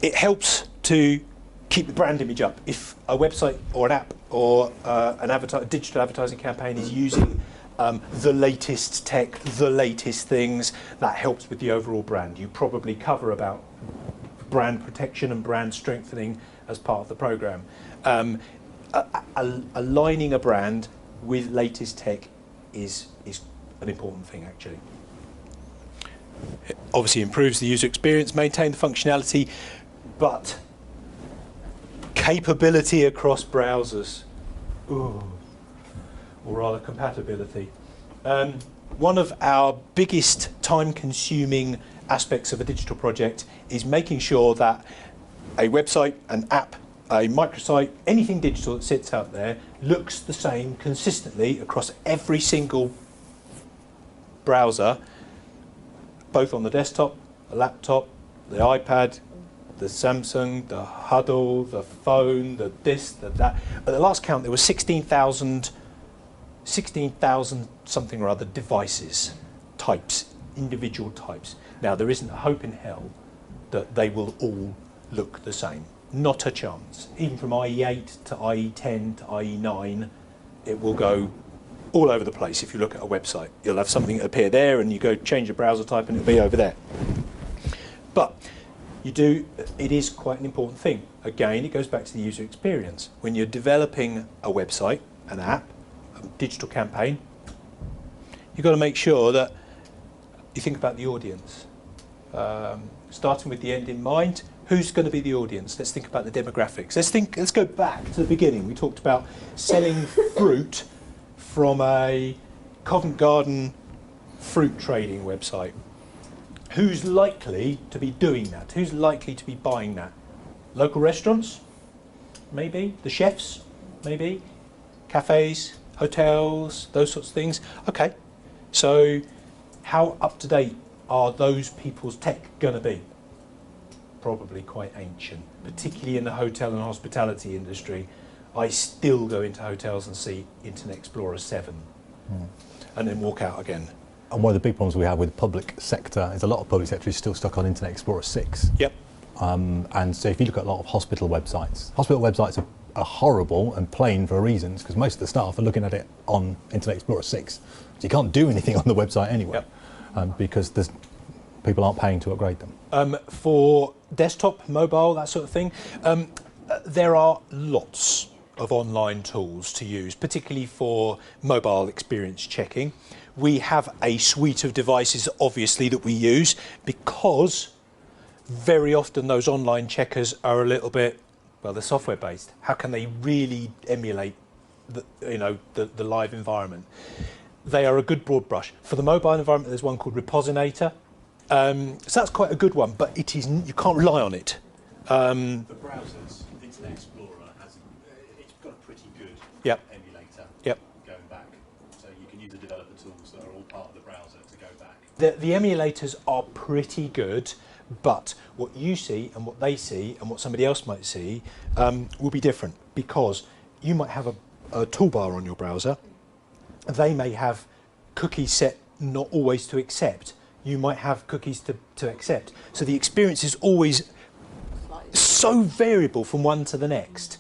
it helps to keep the brand image up. If a website or an app or a digital advertising campaign is using the latest tech, the latest things, that helps with the overall brand. You probably cover about brand protection and brand strengthening as part of the program. Aligning a brand with latest tech is an important thing, actually. It obviously improves the user experience, maintain the functionality, but capability across browsers, or rather compatibility. One of our biggest time-consuming aspects of a digital project is making sure that a website, an app, a microsite, anything digital that sits out there looks the same consistently across every single browser, both on the desktop, the laptop, the iPad, the Samsung, the Huddle, the phone, the this, the that. At the last count, there were 16,000 something or other devices, types, individual types. Now, there isn't a hope in hell that they will all look the same. Not a chance. Even from IE8 to IE10 to IE9, it will go all over the place. If you look at a website, you'll have something appear there and you go change the browser type and it'll be over there. But it is quite an important thing. Again, it goes back to the user experience. When you're developing a website, an app, a digital campaign, you've got to make sure that you think about the audience. Starting with the end in mind, who's going to be the audience? Let's think about the demographics. Let's go back to the beginning. We talked about selling fruit from a Covent Garden fruit trading website. Who's likely to be doing that? Who's likely to be buying that? Local restaurants? Maybe. The chefs? Maybe. Cafes, hotels, those sorts of things. Okay, so how up to date are those people's tech going to be? Probably quite ancient, particularly in the hotel and hospitality industry. I still go into hotels and see Internet Explorer 7 and then walk out again. And one of the big problems we have with public sector is a lot of public sector is still stuck on Internet Explorer 6. Yep. And so if you look at a lot of hospital websites are horrible and plain for reasons because most of the staff are looking at it on Internet Explorer 6. So you can't do anything on the website anyway. Yep. Because people aren't paying to upgrade them. For desktop, mobile, that sort of thing, there are lots of online tools to use, particularly for mobile experience checking. We have a suite of devices, obviously, that we use because very often those online checkers are a little bit, well, they're software based. How can they really emulate the live environment? They are a good broad brush. For the mobile environment, there's one called Reposinator. So that's quite a good one, but you can't rely on it. For browsers, Internet Explorer it's got a pretty good emulator going back. So you can use the developer tools that are all part of the browser to go back. The emulators are pretty good, but what you see and what they see and what somebody else might see will be different because you might have a toolbar on your browser. They may have cookies set not always to accept. You might have cookies to accept. So the experience is always so variable from one to the next.